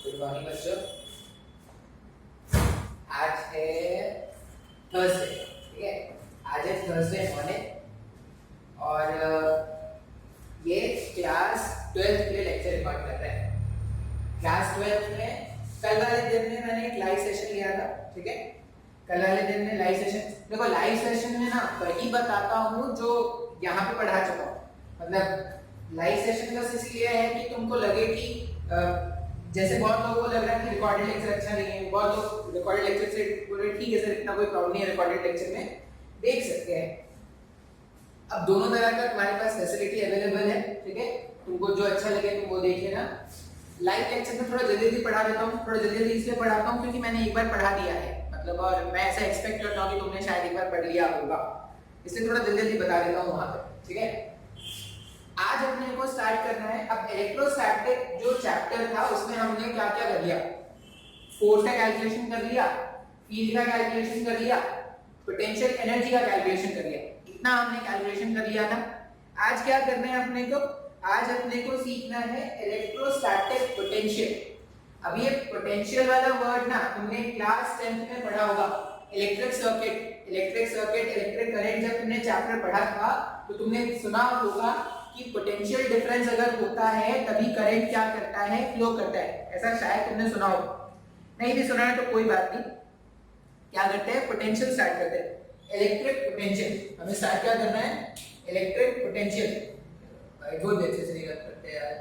Good morning बच्चों। आज है थर्सडे, ठीक है। आज है थर्सडे मॉर्निंग और ये क्लास 12 के लिए लेक्चर रिकॉर्ड कर रहे हैं। क्लास 12 में कल वाले दिन में मैंने एक लाइव सेशन लिया था, ठीक है। कल वाले दिन में लाइव सेशन, देखो लाइव सेशन में ना वही बताता हूँ जो यहाँ पे पढ़ा चुका हूँ। मतलब लाइव सेशन बस इसलिए है कि तुमको लगे कि जैसे बहुत लोगों को लग रहा है कि रिकॉर्डेड लेक्चर अच्छा नहीं है, बहुत लोग रिकॉर्डेड लेक्चर से बोले ठीक है सर इतना कोई प्रॉब्लम नहीं है, रिकॉर्डेड लेक्चर में देख सकते हैं। अब दोनों तरह का तुम्हारे पास फैसिलिटी अवेलेबल है, ठीक है। तुमको जो अच्छा लगे तुम वो देखिए ना। लाइव लेक्चर में थोड़ा जल्दी जल्दी पढ़ा देता हूँ, थोड़ा जल्दी जल्दी इसलिए पढ़ाता हूँ क्योंकि मैंने एक बार पढ़ा दिया है, मतलब और मैं ऐसा एक्सपेक्ट करता हूँ कि तुमने शायद एक बार पढ़ लिया होगा, इसलिए थोड़ा जल्दी जल्दी बता देता हूँ वहां पर, ठीक है। आज अपने को स्टार्ट करना है। अब इलेक्ट्रोस्टैटिक जो चैप्टर था उसमें हमने क्या क्या कर लिया, फोर्स का कैलकुलेशन कर लिया, फील्ड का कैलकुलेशन कर लिया, पोटेंशियल एनर्जी का कैलकुलेशन कर लिया, इतना हमने कैलकुलेशन कर लिया था। आज क्या करना है अपने को, आज अपने को सीखना है इलेक्ट्रोस्टैटिक पोटेंशियल। अब ये पोटेंशियल वाला वर्ड ना तुमने क्लास 10th में पढ़ा होगा। इलेक्ट्रिक सर्किट, इलेक्ट्रिक करंट जब तुमने चैप्टर पढ़ा था तो तुमने सुना होगा कि पोटेंशियल डिफरेंस अगर होता है तभी करंट क्या करता है, फ्लो करता है। ऐसा शायद तुमने सुना हो, नहीं भी सुना है तो कोई बात नहीं। क्या करते हैं, पोटेंशियल स्टार्ट करते हैं। इलेक्ट्रिक पोटेंशियल हमें स्टार्ट क्या करना है, इलेक्ट्रिक पोटेंशियल। भाई बहुत अच्छे से नहीं करते यार।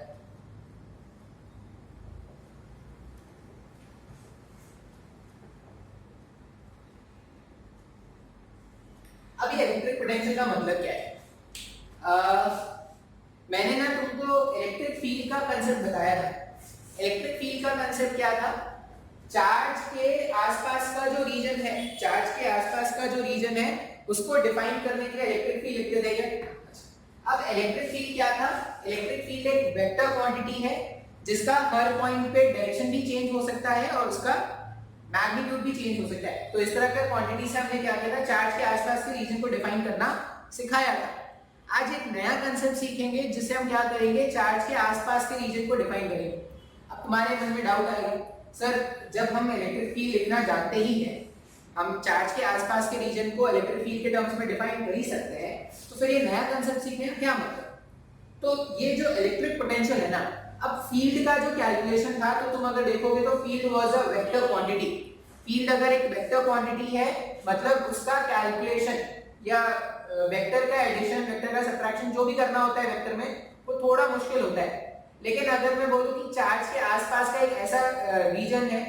अब ये इलेक्ट्रिक पोटेंशियल का मतलब क्या है। मैंने ना तुमको इलेक्ट्रिक फील्ड का कांसेप्ट बताया था। इलेक्ट्रिक फील्ड का कांसेप्ट क्या था, चार्ज के आसपास का जो रीजन है, चार्ज के आसपास का जो रीजन है उसको डिफाइन करने के लिए इलेक्ट्रिक फील्ड लिख देते हैं। अब इलेक्ट्रिक फील्ड क्या था, इलेक्ट्रिक फील्ड एक वेक्टर क्वांटिटी है जिसका हर पॉइंट पे डायरेक्शन भी चेंज हो सकता है और उसका मैग्नीट्यूड भी चेंज हो सकता है। तो इस तरह का क्वांटिटी से हमने क्या किया था, चार्ज के आसपास के रीजन को डिफाइन करना सिखाया था। आज एक नया कांसेप्ट सीखेंगे जिससे हम क्या करेंगे, चार्ज के आसपास के रीजन को डिफाइन करेंगे। अब तुम्हारे मन में डाउट आएगा, सर जब हम इलेक्ट्रिक फील्ड लिखना जानते ही हैं, हम चार्ज के आसपास के रीजन को इलेक्ट्रिक फील्ड के टर्म्स में डिफाइन कर ही सकते हैं, तो फिर ये नया कांसेप्ट सीखने का क्या मतलब। तो ये जो इलेक्ट्रिक पोटेंशियल है ना, अब फील्ड का जो कैलकुलेशन था तो तुम अगर देखोगे तो field was a vector quantity. Field अगर एक वेक्टर क्वांटिटी है मतलब उसका कैलकुलेशन या वेक्टर का एडिशन, वेक्टर का सब्ट्रैक्शन जो भी करना होता है वेक्टर में वो थोड़ा मुश्किल होता है। लेकिन अगर मैं बोलूं कि चार्ज के आसपास का एक ऐसा रीजन है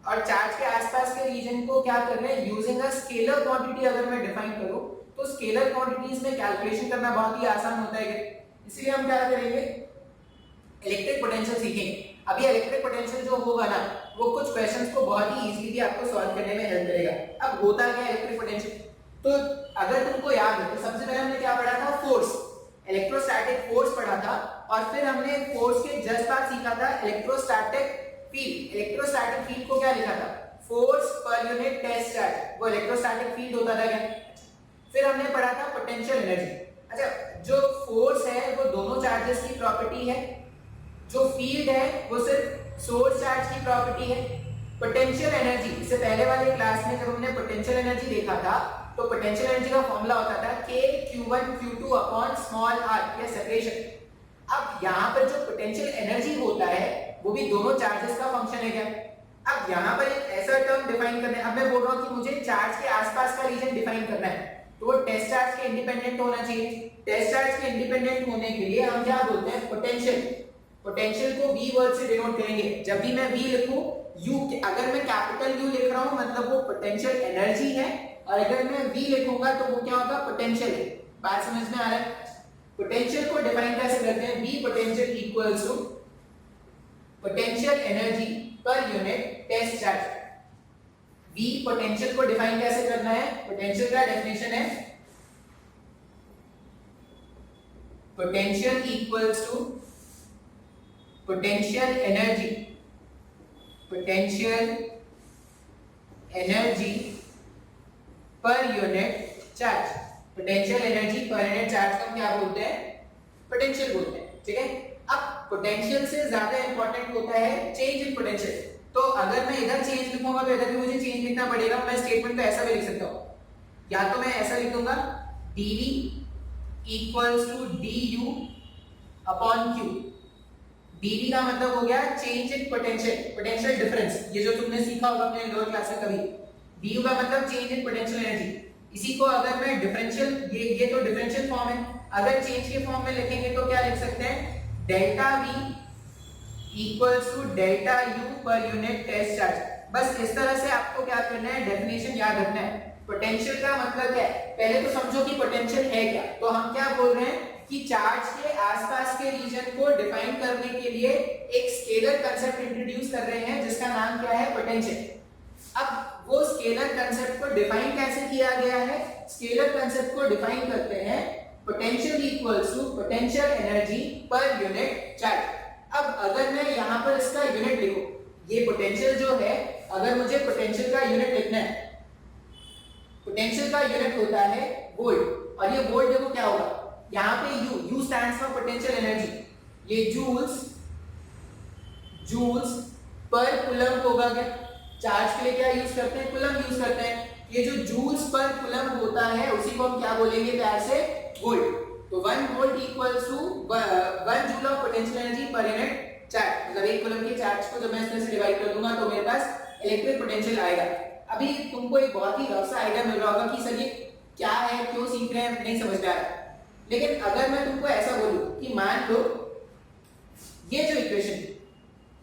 और चार्ज के आसपास के रीजन को क्या करना है, यूजिंग अ स्केलर क्वांटिटी अगर मैं डिफाइन करूं तो स्केलर क्वांटिटीज में कैलकुलेशन करना बहुत ही आसान होता है। इसलिए हम क्या करेंगे, इलेक्ट्रिक पोटेंशियल सीखेंगे। अभी इलेक्ट्रिक पोटेंशियल जो होगा ना वो कुछ क्वेश्चंस को बहुत ही इजीली आपको सॉल्व करने में हेल्प करेगा। अब होता क्या है इलेक्ट्रिक पोटेंशियल, तो अगर तुमको याद है तो सबसे पहले हमने क्या पढ़ा था, फोर्स, इलेक्ट्रोस्टैटिक फोर्स पढ़ा था और फिर हमने फोर्स के जस्ट बाद सीखा था इलेक्ट्रोस्टैटिक फील्ड। इलेक्ट्रोस्टैटिक फील्ड को क्या लिखा था, force per unit test charge, वो इलेक्ट्रोस्टैटिक फील्ड होता था क्या। फिर हमने पढ़ा था पोटेंशियल एनर्जी। अच्छा, जो फोर्स है वो दोनों चार्जेस की प्रॉपर्टी है, जो फील्ड है वो सिर्फ सोर्स चार्ज की प्रॉपर्टी है। पोटेंशियल एनर्जी, इससे पहले वाले क्लास में जब हमने पोटेंशियल एनर्जी देखा था तो पोटेंशियल एनर्जी का फॉर्मूला होता था K Q1 Q2 upon small r या सेपरेशन। अब यहाँ पर जो पोटेंशियल एनर्जी होता है वो भी दोनों चार्जेस का फंक्शन है क्या। अब यहाँ पर एक ऐसा टर्म डिफाइन करना है, अब मैं बोल रहा हूँ कि मुझे चार्ज के आसपास का रीजन डिफाइन करना है तो वो टेस्ट चार्ज के इंडिपेंडेंट होना चाहिए। टेस्ट चार्ज के इंडिपेंडेंट होने के लिए हम क्या बोलते हैं, पोटेंशियल। पोटेंशियल को V वर्ड से डिनोट करेंगे। जब भी मैं V लिखूं, U अगर मैं कैपिटल U लिख रहा हूं मतलब वो पोटेंशियल एनर्जी है और अगर मैं V लिखूंगा तो वो क्या होगा, पोटेंशियल है। बात समझ में आ रहा है। पोटेंशियल को डिफाइन कैसे करते हैं, V potential equals to potential energy per unit test charge. V potential को डिफाइन कैसे करना है, पोटेंशियल का डेफिनेशन है potential equals to potential energy, potential energy per unit charge. Potential energy per unit charge को क्या बोलते हैं, पोटेंशियल बोलते हैं, ठीक है। अब पोटेंशियल से ज्यादा इंपॉर्टेंट होता है चेंज इन पोटेंशियल। तो अगर मैं इधर चेंज लिखूंगा तो इधर भी मुझे चेंज लिखना पड़ेगा। मैं स्टेटमेंट को ऐसा भी लिख सकता हूं, या तो मैं ऐसा लिखूंगा dv equals to du upon q। dv का मतलब हो गया change in potential, potential difference, ये जो तुमने सीखा होगा अपने लोअर क्लास में कभी। du का मतलब चेंज इन पोटेंशियल एनर्जी। इसी को अगर मैं डिफरेंशियल, ये तो डिफरेंशियल फॉर्म है, अगर चेंज के फॉर्म में लिखेंगे तो क्या लिख सकते हैं, delta v equals to delta u per unit test charge. बस इस तरह से आपको क्या करना है, डेफिनेशन याद रखना है। पोटेंशियल का मतलब क्या है, पहले तो समझो कि पोटेंशियल है क्या। तो हम क्या बोल रहे हैं कि चार्ज के आसपास के रीजन को डिफाइन करने के लिए एक स्केलर कांसेप्ट इंट्रोड्यूस कर रहे हैं जिसका नाम क्या है, पोटेंशियल। अब वो स्केलर कांसेप्ट को डिफाइन कैसे किया गया है, स्केलर कांसेप्ट को डिफाइन करते हैं potential equals to potential energy per unit charge. अब अगर मैं यहाँ पर इसका यूनिट लिखूं, ये पोटेंशियल जो है, अगर मुझे पोटेंशियल का यूनिट लिखना है, पोटेंशियल का यूनिट होता है वोल्ट, और ये वोल्ट देखो क्या होगा, यहाँ पे U stands for potential energy. ये जूल्स पर कूलम होगा क्या, चार्ज के लिए क्या यूज करते हैं, कूलम यूज करते हैं। ये जो जूल्स पर कूलम होता है उसी को हम क्या बोलेंगे प्यार से, वोल्ट। तो 1 volt equals to 1 joule of potential energy per unit charge. मतलब एक कूलम के चार्ज को जब मैं इसमें से डिवाइड कर दूंगा तो मेरे पास इलेक्ट्रिक पोटेंशियल आएगा। अभी तुमको एक बहुत ही रफ सा आइडिया मिल रहा होगा कि सर ये क्या है, क्यों सीख रहे हैं, नहीं समझ में आ रहा। लेकिन अगर मैं तुमको ऐसा बोलूं कि मान लो ये जो equation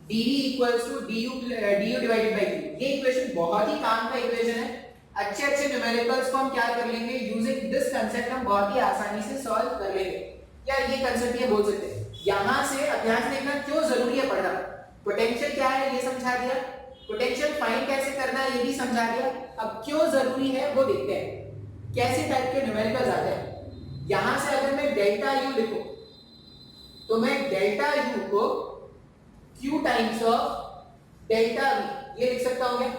dv equals to du divided by q, ये इक्वेशन बहुत ही काम का इक्वेशन है। अच्छे न्यूमेरिकल्स को हम क्या कर लेंगे, यूजिंग दिस कांसेप्ट हम बहुत ही आसानी से सॉल्व कर लेंगे। या ये कांसेप्ट ये बोल सकते हैं, यहां से अभ्यास देखना क्यों जरूरी है पढ़ना। पोटेंशियल क्या है ये समझा दिया, पोटेंशियल फाइंड कैसे करना है ये भी समझा दिया। अब क्यों जरूरी है वो देखते हैं, कैसे टाइप के न्यूमेरिकल्स आते हैं। यहां से अगर मैं डेल्टा यू लिखूं तो मैं डेल्टा यू को q times of delta v ये लिख सकता हूं क्या।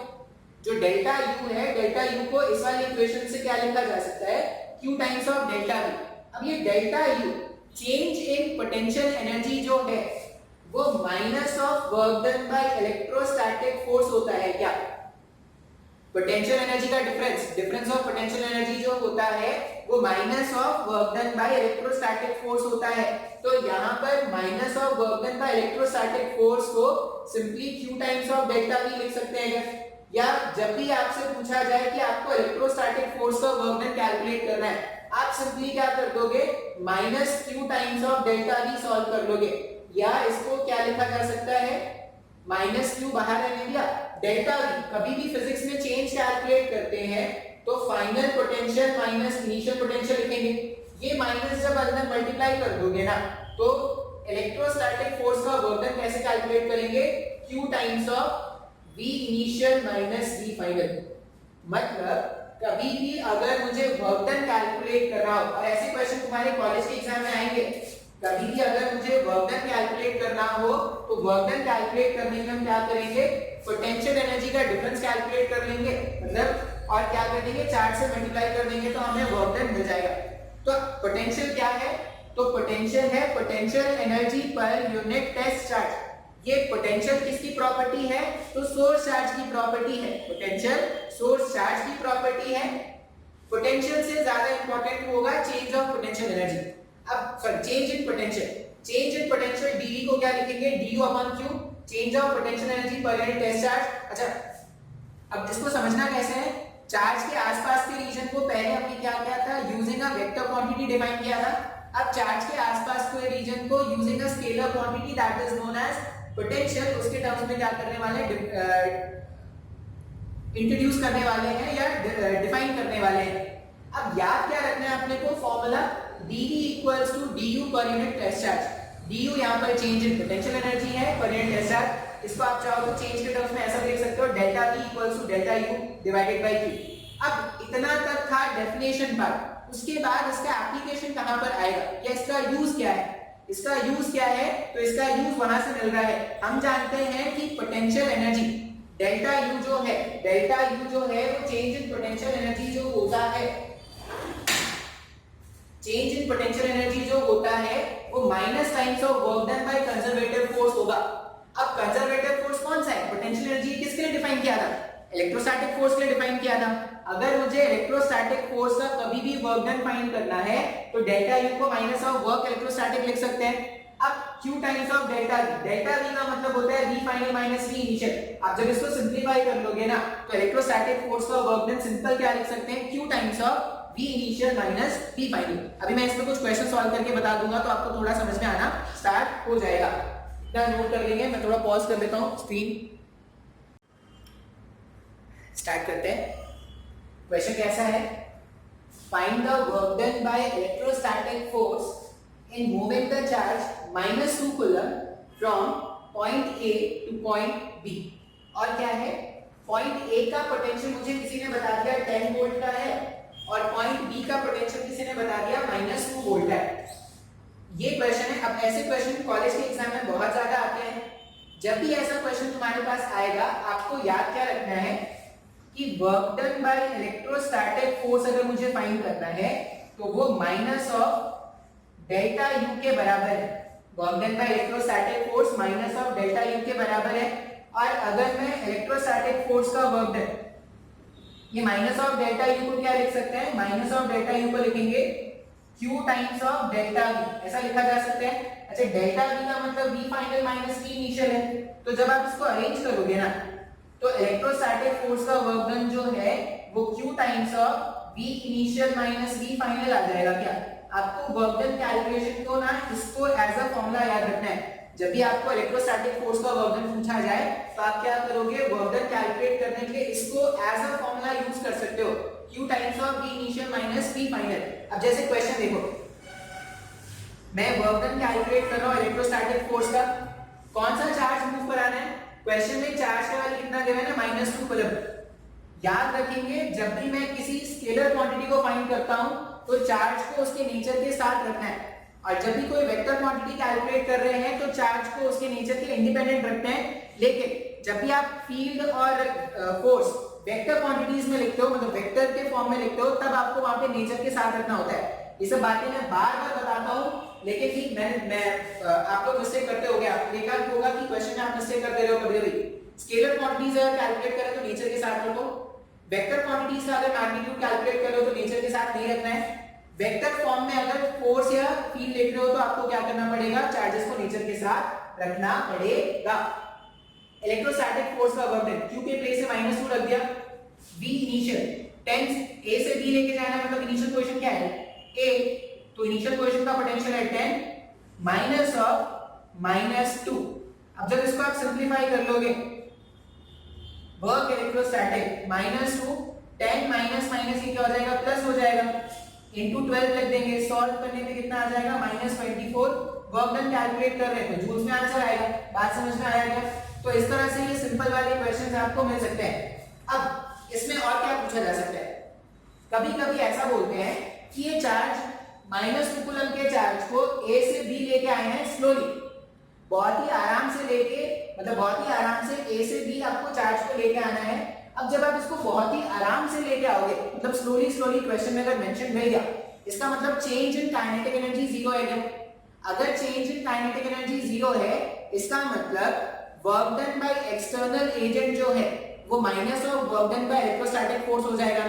जो डेल्टा u है, डेल्टा u को इस वाली इक्वेशन से क्या लिखा जा सकता है, q times of delta v। अब ये delta u change in potential energy जो है वो minus of work done by electrostatic force होता है क्या। पोटेंशियल एनर्जी का डिफरेंस ऑफ पोटेंशियल एनर्जी जो होता है वो minus of work done by electrostatic force होता है। तो यहाँ पर minus of work done by electrostatic force को simply q times of delta v लिख सकते हैं। या जब भी आपसे पूछा जाए कि आपको इलेक्ट्रोस्टैटिक फोर्स का वर्क डन कैलकुलेट करना है, आप सिंपली क्या कर दोगे, minus q times of delta v solve कर लोगे। या इसको क्या लिखा जा सकता है, माइनस q बाहर रहने दिया, डेल्टा v। कभी भी फिजिक्स में चेंज कैलकुलेट करते हैं तो final potential minus initial potential लिखेंगे। ये माइनस जब अंदर मल्टीप्लाई कर दोगे ना तो इलेक्ट्रोस्टैटिक फोर्स का वर्क डन कैसे कैलकुलेट करेंगे, q times of v initial minus v final. मतलब कभी भी अगर मुझे वर्क डन कैलकुलेट करना हो, और ऐसे क्वेश्चन तुम्हारे कॉलेज के एग्जाम में आएंगे, कभी भी अगर मुझे वर्क डन कैलकुलेट करना हो तो वर्क डन कैलकुलेट करने में हम क्या करेंगे, पोटेंशियल एनर्जी का डिफरेंस कैलकुलेट कर लेंगे, मतलब और क्या कर देंगे, चार्ज से मल्टीप्लाई कर देंगे तो हमें वर्क डन मिल जाएगा। तो पोटेंशियल क्या है, तो पोटेंशियल है potential energy per unit test charge. ये पोटेंशियल किसकी प्रॉपर्टी है, तो सोर्स चार्ज की प्रॉपर्टी है। पोटेंशियल सोर्स चार्ज की प्रॉपर्टी है। पोटेंशियल से ज्यादा इंपॉर्टेंट होगा चेंज ऑफ पोटेंशियल एनर्जी। अब sorry, change in potential dv को क्या लिखेंगे, du upon q, change of potential energy per unit test charge. अच्छा, अब इसको समझना कैसे है, चार्ज के आसपास के रीजन को पहले हमने क्या किया था, using a vector quantity define किया था। अब चार्ज के आसपास के रीजन को using a scalar quantity that is known as potential, उसके टर्म्स में क्या करने वाले हैं, इंट्रोड्यूस करने वाले हैं या डिफाइन करने वाले हैं। अब याद क्या रखना है अपने को, formula dv equals to du per unit test charge. du यहाँ पर चेंज इन पोटेंशियल एनर्जी है पर यूनिट टेस्ट चार्ज। इसको आप चाहो तो चेंज के टर्म्स में ऐसा देख सकते हो, delta v equals to delta u divided by q। अब इतना तक था डेफिनेशन पार्ट, उसके बाद इसका एप्लीकेशन कहां पर आएगा या इसका यूज क्या है। इसका यूज क्या है, तो इसका यूज वहां से मिल रहा है। हम जानते हैं कि पोटेंशियल एनर्जी डेल्टा u जो है, डेल्टा u जो है वो चेंज इन पोटेंशियल एनर्जी जो होता है, चेंज इन पोटेंशियल एनर्जी जो होता है वो minus times of work done by conservative force होगा। अब कंजर्वेटिव फोर्स कौन सा है? पोटेंशियल एनर्जी किसके लिए डिफाइन किया था? इलेक्ट्रोस्टैटिक फोर्स के लिए डिफाइन किया था। अगर मुझे इलेक्ट्रोस्टैटिक फोर्स का कभी भी वर्क डन फाइंड करना है तो डेल्टा यू को माइनस ऑफ वर्क इलेक्ट्रोस्टैटिक लिख सकते हैं। अब q times of delta v, delta v का मतलब होता है v final minus v initial. आप जब इसको सिंपलीफाई कर लोगे ना तो इलेक्ट्रोस्टैटिक फोर्स का वर्क डन सिंपल क्या लिख सकते हैं? q times of v initial minus v final. अभी मैं इसमें कुछ क्वेश्चन सॉल्व करके बता दूंगा तो आपको थोड़ा समझ में आना स्टार्ट हो जाएगा। इतना नोट कर लेंगे, मैं थोड़ा पॉज कर लेता हूं स्क्रीन। स्टार्ट करते हैं। क्वेश्चन कैसा है? Find the work done by electrostatic force in moving the charge -2 coulomb from point A to point B। और क्या है? point A का पोटेंशियल मुझे किसी ने बता दिया 10 वोल्ट का है और point B का पोटेंशियल किसी ने बता दिया -2 वोल्ट है। ये क्वेश्चन है। अब ऐसे क्वेश्चन कॉलेज के एग्जाम में बहुत ज्यादा आते हैं। जब भी ऐसा क्वेश्चन तुम्हारे पास आएगा आपको याद क्या रखना है कि work done by electrostatic force अगर मुझे फाइंड करना है तो वो माइनस ऑफ डेल्टा यू के बराबर है। Work done by electrostatic force minus of delta U के बराबर है। और अगर मैं इलेक्ट्रोस्टैटिक फोर्स का वर्क डन, ये माइनस ऑफ डेल्टा यू को क्या लिख सकते हैं? माइनस ऑफ डेल्टा यू को लिखेंगे q times of delta v, ऐसा लिखा जा सकता है। अच्छा, डेल्टा v का मतलब v final minus v initial है। तो जब आप इसको अरेंज करोगे ना तो इलेक्ट्रोस्टैटिक फोर्स का वर्क डन जो है वो q times of v initial minus v final आ जाएगा। क्या आपको वर्क डन कैलकुलेशन को ना इसको एज अ फॉर्मूला याद रखना है। जब भी आपको इलेक्ट्रोस्टैटिक फोर्स का वर्क डन पूछा जाए तो आप क्या करोगे? वर्क डन कैलकुलेट करने के लिए इसको एज अ फॉर्मूला यूज कर सकते हो, q times of v initial minus v final. अब जैसे क्वेश्चन देखो, मैं वर्क डन कैलकुलेट कर रहा हूं इलेक्ट्रोस्टैटिक फोर्स का, कौन सा चार्ज मूव कराना है? क्वेश्चन में चार्ज का वैल्यू कितना गिवन है? -2 कूलम। याद रखेंगे जब भी मैं किसी स्केलर क्वांटिटी को फाइंड करता हूं तो चार्ज को उसके नेचर के साथ रखना है, और जब भी कोई वेक्टर क्वांटिटी कैलकुलेट कर रहे हैं तो चार्ज को उसके नेचर के इंडिपेंडेंट रखते हैं। लेकिन जब भी आप फील्ड और फोर्स वेक्टर क्वांटिटीज में लिखते हो, मतलब वेक्टर के फॉर्म में लिखते हो, तब आपको वहां पे नेचर के साथ रखना होता है। ये सब बातें मैं बार-बार बताता हूं, लेकिन ठीक मैं आप लोग मिस्टेक करते होगे। आप देखा होगा कि क्वेश्चन में आप मिस्टेक करते रहो कभी-कभी। स्केलर क्वांटिटीज अगर कैलकुलेट करें तो नेचर के साथ रखो, वेक्टर क्वांटिटीज का अगर मैग्नीट्यूड कैलकुलेट करो तो नेचर के साथ नहीं रखना है। वेक्टर फॉर्म में अगर फोर्स या फील्ड लिख रहे हो तो आपको क्या करना पड़ेगा? चार्जेस को नेचर के साथ रखना पड़ेगा। इलेक्ट्रोस्टैटिक फोर्स का वर्क डन q के प्लेस से -2 रख दिया, v इनिशियल 10 a से b लेके जाना, मतलब इनिशियल पोजीशन क्या है? a, तो इनिशियल पोजीशन का पोटेंशियल है 10 माइनस ऑफ -2। अब जब इसको आप सिंपलीफाई कर लोगे, वर्क इलेक्ट्रोस्टैटिक -2 10 माइनस माइनस ये क्या हो जाएगा? प्लस हो जाएगा, इनटू 12 लिख देंगे। सॉल्व करने पे कितना आ जाएगा? -24। वर्क डन कैलकुलेट कर रहे हैं तो जूल्स में आंसर आएगा। बात समझ में आया क्या? तो इस तरह से ये सिंपल वाले क्वेश्चंस आपको मिल सकते हैं। अब इसमें और क्या पूछा जा सकता है? कभी-कभी ऐसा बोलते हैं कि ये चार्ज -2 कूलम के चार्ज को a से b लेके आए हैं स्लोली, बहुत ही आराम से लेके, मतलब बहुत ही आराम से a से b आपको चार्ज को लेके आना है। अब जब आप इसको बहुत ही आराम से लेके आओगे, मतलब स्लोली क्वेश्चन में अगर मेंशन मिल गया, इसका मतलब चेंज इन काइनेटिक एनर्जी 0 है क्या? अगर चेंज इन काइनेटिक एनर्जी 0 है, इसका मतलब work done by external agent जो है वो minus of work done by electrostatic force हो जाएगा।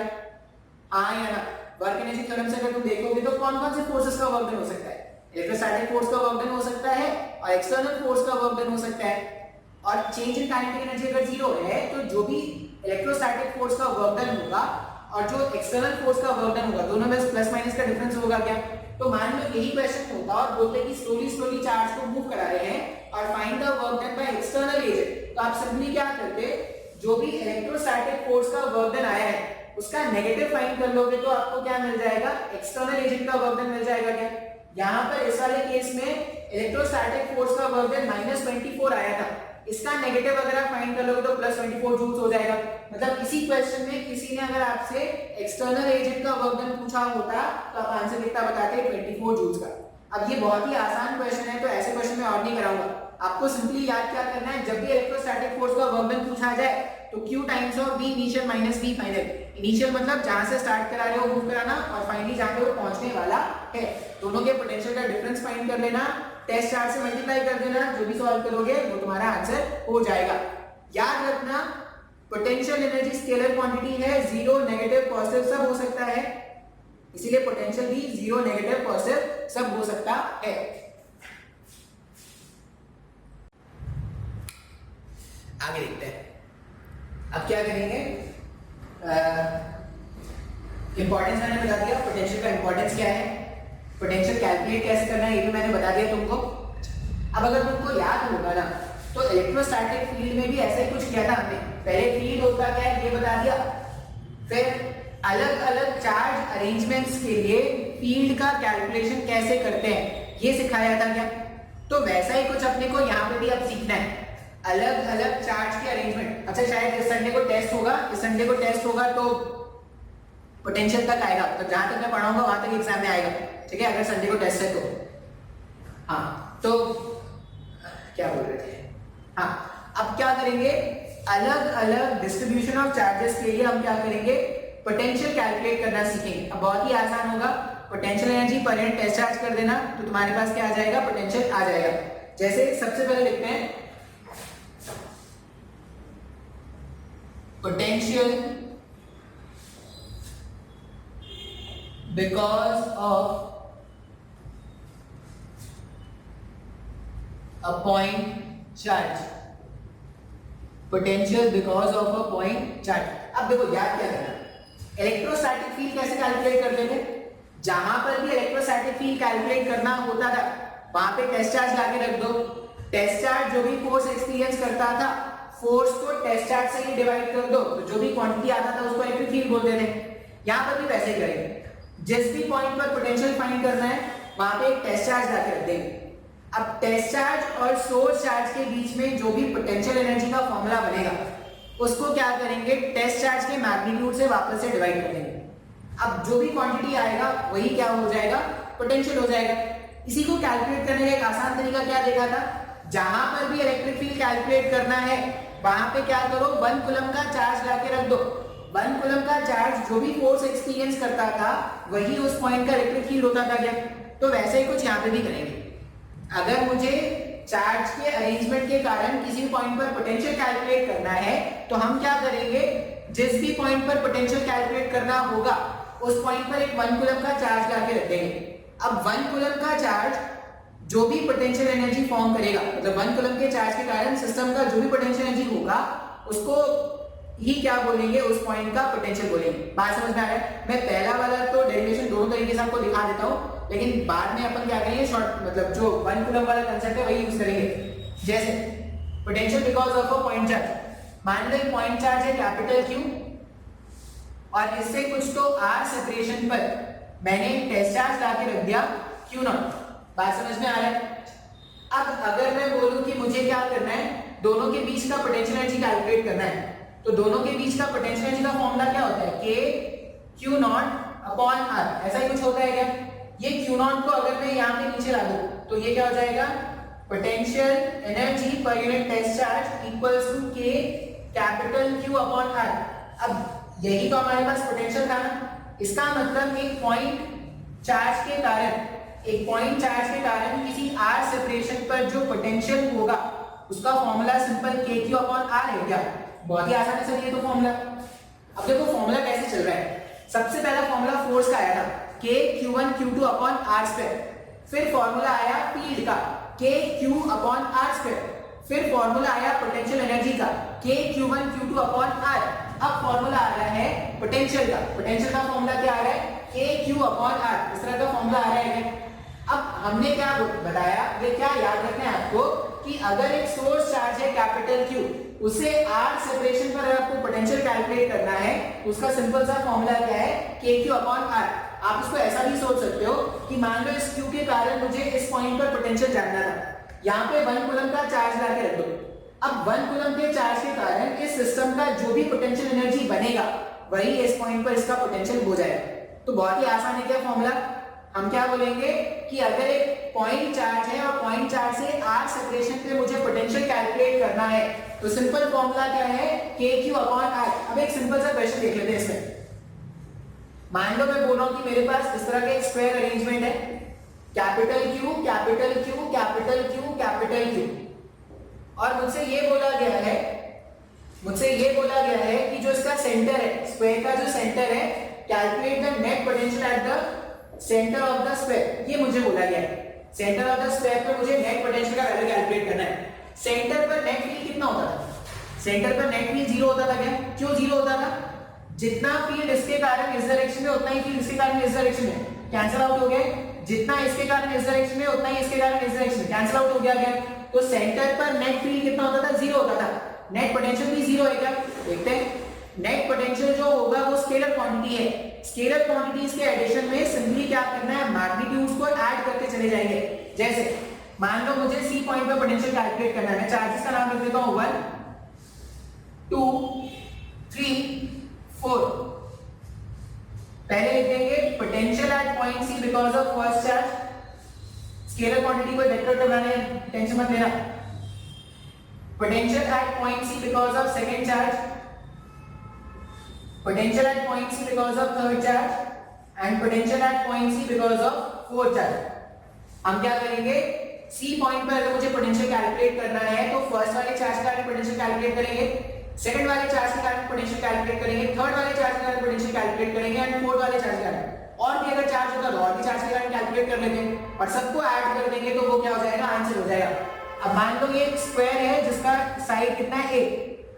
हाँ या ना? वर्क एनर्जी थ्योरम से अगर तुम देखोगे तो कौन-कौन से फोर्सेस का वर्क डन हो सकता है? इलेक्ट्रोस्टैटिक फोर्स का वर्क डन हो सकता है और एक्सटर्नल फोर्स का वर्क डन हो सकता है। और चेंज इन काइनेटिक एनर्जी अगर 0 है तो जो भी इलेक्ट्रोस्टैटिक फोर्स का वर्क डन होगा और जो एक्सटर्नल फोर्स का वर्क डन होगा, दोनों में प्लस माइनस का डिफरेंस होगा क्या? तो मान लो यही क्वेश्चन होता और बोलते कि स्लोली चार्ज को मूव करा रहे हैं और find the work done by external agent, तो आप सिंपली क्या करते? जो भी इलेक्ट्रोस्टैटिक फोर्स का वर्क डन आया है उसका नेगेटिव फाइंड कर लोगे तो आपको क्या मिल जाएगा? एक्सटर्नल एजेंट का वर्क डन मिल जाएगा क्या? यहाँ पर इस वाले केस में इलेक्ट्रोस्टैटिक फोर्स का वर्क डन -24 आया था, इसका नेगेटिव अगर आप फाइंड कर लोगे तो +24 जूल्स हो जाएगा। मतलब इसी क्वेश्चन में किसी ने अगर आपसे एक्सटर्नल एजेंट का वर्क डन पूछा होता तो आप आंसर कितना बताते? 24 जूल्स का। अब ये बहुत ही आसान क्वेश्चन है तो ऐसे क्वेश्चन मैं और नहीं कराऊंगा। आपको सिंपली याद क्या करना है, जब भी इलेक्ट्रोस्टैटिक फोर्स का वर्क डन पूछा जाए तो Q times of V initial minus V final. Initial मतलब जहां से स्टार्ट करा रहे हो मूव कराना, और फाइनली जहां पे वो पहुंचने वाला है। दोनों के पोटेंशियल का डिफरेंस फाइंड कर लेना, टेस्ट चार्ज से मल्टीप्लाई कर देना, जो भी सॉल्व करोगे वो तुम्हारा आंसर हो जाएगा। याद रखना पोटेंशियल एनर्जी स्केलर क्वांटिटी है, जीरो नेगेटिव पॉजिटिव सब हो सकता है, इसीलिए पोटेंशियल भी जीरो नेगेटिव पॉजिटिव सब हो सकता है। आगे देखते हैं, अब क्या करेंगे, इंपॉर्टेंस मैंने बता दिया, पोटेंशियल का इंपॉर्टेंस क्या है, पोटेंशियल कैलकुलेट कैसे करना है ये भी मैंने बता दिया तुमको। अब अगर तुमको याद होगा ना तो इलेक्ट्रोस्टैटिक फील्ड में भी ऐसा ही कुछ किया था हमने। पहले फील्ड होता क्या है ये बता दिया, फिर अलग अलग चार्ज अरेंजमेंट्स के लिए फील्ड का कैलकुलेशन कैसे करते हैं ये सिखाया था क्या। तो वैसा ही कुछ अपने को यहाँ पे भी अब सीखना है, अलग अलग चार्ज के अरेंजमेंट। अच्छा शायद इस संडे को टेस्ट होगा, इस संडे को टेस्ट होगा तो पोटेंशियल तक आएगा, तो जहां तक मैं पढ़ाऊंगा वहां तक एग्जाम में आएगा, ठीक है, अगर संडे को टेस्ट है तो। हाँ तो क्या बोल रहे थे, हाँ अब क्या करेंगे, अलग अलग डिस्ट्रीब्यूशन ऑफ चार्जेस के लिए हम क्या करेंगे, पोटेंशियल कैलकुलेट करना सीखेंगे। अब बहुत ही आसान होगा, potential energy per unit test charge कर देना तो तुम्हारे पास क्या आ जाएगा, पोटेंशियल आ जाएगा। जैसे सबसे पहले लिखते हैं potential because of a point charge, potential because of a point charge। अब देखो याद क्या करना, इलेक्ट्रोस्टैटिक फील्ड कैसे कैलकुलेट कर देंगे, जहां पर भी इलेक्ट्रोस्टैटिक फील्ड कैलकुलेट करना होता था वहां पे टेस्ट चार्ज लाके रख दो, टेस्ट चार्ज जो भी फोर्स एक्सपीरियंस करता था फोर्स को टेस्ट चार्ज से ही डिवाइड कर दो, तो जो भी क्वांटिटी आता था उसको इलेक्ट्रिक फील्ड बोलते थे। यहां पर भी वैसे ही करेंगे, जिस भी पॉइंट पर पोटेंशियल फाइंड करना है वहां पे एक टेस्ट चार्ज लाके रख देंगे। अब टेस्ट चार्ज और सोर्स चार्ज के बीच में जो भी पोटेंशियल एनर्जी का फॉर्मूला बनेगा उसको क्या करेंगे, टेस्ट चार्ज के मैग्नीट्यूड से वापस से डिवाइड कर देंगे। अब जो भी क्वांटिटी आएगा वही क्या हो जाएगा, पोटेंशियल हो जाएगा। इसी को कैलकुलेट करने का एक आसान तरीका क्या देखा था, जहां पर भी इलेक्ट्रिक फील्ड कैलकुलेट करना है वहां पे क्या करो, 1 कूलम का चार्ज लाके रख दो। 1 कूलम का चार्ज जो भी फोर्स एक्सपीरियंस करता था वही उस पॉइंट का इलेक्ट्रिक फील्ड होता था क्या। तो वैसे ही कुछ यहाँ पे भी करेंगे, अगर मुझे चार्ज के अरेंजमेंट के कारण किसी पॉइंट पर पोटेंशियल कैलकुलेट करना है तो हम क्या करेंगे, जिस भी पॉइंट पर पोटेंशियल कैलकुलेट करना होगा उस पॉइंट पर एक 1 कूलम का चार्ज लाके रख देंगे। अब 1 कूलम का चार्ज जो भी पोटेंशियल एनर्जी फॉर्म करेगा, मतलब 1 कूलम के चार्ज के कारण सिस्टम का जो भी पोटेंशियल एनर्जी होगा उसको ही क्या बोलेंगे, उस पॉइंट का पोटेंशियल बोलेंगे। बात समझ में आ रहा है। मैं पहला वाला तो डेरिवेशन दोनों तरीके से आपको दिखा देता हूं, लेकिन बाद में अपन क्या करेंगे, शॉर्ट मतलब जो 1 कूलम वाला कांसेप्ट है वही यूज करेंगे। जैसे potential because of a point charge, मान लो पॉइंट चार्ज है कैपिटल Q और इससे कुछ तो R सेपरेशन पर मैंने टेस्ट चार्ज लाके रख दिया Q0। बात समझ में आ रहा है। अब अगर मैं बोलूं कि मुझे क्या करना है, दोनों के बीच का पोटेंशियल एनर्जी कैलकुलेट करना है, तो दोनों के बीच का पोटेंशियल एनर्जी का फॉर्मूला क्या होता है, K Q0 अपॉन R, ऐसा ही कुछ होता है क्या। ये Q0 को अगर मैं यहाँ पे नीचे ला दूं तो ये क्या हो जाएगा, potential energy per unit test charge equals to K capital Q upon R। अब यही तो हमारे पास पोटेंशियल था ना, इसका मतलब एक पॉइंट चार्ज के कारण किसी R सेपरेशन पर जो पोटेंशियल होगा उसका formula simple KQ upon R है क्या। बहुत ही आसान है सर ये तो फॉर्मूला। अब देखो फॉर्मूला कैसे चल रहा है, सबसे पहला फॉर्मूला फोर्स का आया था K Q1 Q2 upon R square, फिर फॉर्मूला आया फील्ड का K Q upon R square, फिर फॉर्मूला आया पोटेंशियल एनर्जी का K Q1 Q2 upon R। अब फॉर्मूला आ रहा है पोटेंशियल का, पोटेंशियल का फॉर्मूला क्या आ रहा है, K Q अपॉन R, इस तरह का फॉर्मूला आ रहा है। अब हमने क्या बताया, ये क्या याद रखना है आपको कि अगर एक सोर्स चार्ज है कैपिटल Q, उसे R सेपरेशन पर अगर आपको पोटेंशियल कैलकुलेट करना है उसका सिंपल सा फॉर्मूला क्या है, KQ अपॉन R। आप इसको ऐसा भी सोच सकते हो कि मान लो इस Q के कारण मुझे इस पॉइंट पर पोटेंशियल जानना था, यहाँ पे 1 कूलम का चार्ज लाके रख दो। अब 1 कूलम के चार्ज के कारण इस सिस्टम का जो भी पोटेंशियल एनर्जी बनेगा वही इस पॉइंट पर इसका पोटेंशियल हो जाएगा। तो बहुत ही आसान है क्या फॉर्मूला। हम क्या बोलेंगे कि अगर एक पॉइंट चार्ज है और पॉइंट चार्ज से r सेपरेशन पे मुझे पोटेंशियल कैलकुलेट करना है तो सिंपल फॉर्मूला क्या है kq अपॉन r। अब एक सिंपल सा क्वेश्चन देख लेते हैं इसमें। मान लो मैं बोल रहा हूं कि मेरे पास इस तरह का एक स्क्वायर अरेंजमेंट है, capital Q capital Q capital Q capital Q, और मुझसे ये बोला गया है कि जो इसका सेंटर है, स्क्वायर का जो सेंटर है, calculate the net potential at the centre of the square. ये मुझे बोला गया है सेंटर ऑफ द स्क्वायर पे मुझे नेट पोटेंशियल का वैल्यू कैलकुलेट करना है। सेंटर पर नेट फील्ड कितना होता था? सेंटर पर नेट फील्ड 0 होता था। क्या क्यों 0 होता था? जितना फील्ड इसके कारण इस डायरेक्शन में उतना ही फील्ड इसके कारण इस डायरेक्शन में कैंसिल आउट हो गया। जितना इसके कारण इस डायरेक्शन में उतना ही इसके कारण इस डायरेक्शन में कैंसिल आउट हो गया। तो सेंटर पर नेट फील्ड कितना होता था? 0 होता था। नेट पोटेंशियल भी 0 है क्या? देखते हैं। नेट पोटेंशियल जो होगा वो स्केलर क्वांटिटी है। स्केलर क्वांटिटीज के एडिशन में सिंपली क्या करना है, मैग्नीट्यूड्स को ऐड करते चले जाएंगे। जैसे मान लो मुझे सी पॉइंट पे पोटेंशियल कैलकुलेट करना है, मैं चार्जेस का नाम रख देता हूं 1 2 3 4। पहले लिख देंगे potential at point C because of first charge. Scalar quantity को वेक्टर पे बनाने टेंशन मत लेना। Potential at point C because of second charge, potential at point C because of third charge and potential at point C because of fourth charge। हम क्या करेंगे, C point पर अगर मुझे पोटेंशियल कैलकुलेट करना है तो फर्स्ट वाले चार्ज के कारण पोटेंशियल कैलकुलेट करेंगे, सेकंड वाले चार्ज के कारण पोटेंशियल कैलकुलेट करेंगे, थर्ड वाले चार्ज के कारण पोटेंशियल कैलकुलेट करेंगे एंड फोर्थ वाले चार्ज के कारण। और भी अगर चार्ज होता तो और भी चार्ज के कारण कैलकुलेट कर लेते हैं और सबको ऐड कर देंगे तो वो क्या हो जाएगा, आंसर हो जाएगा। अब मान लो ये एक स्क्वायर है जिसका साइड कितना है a।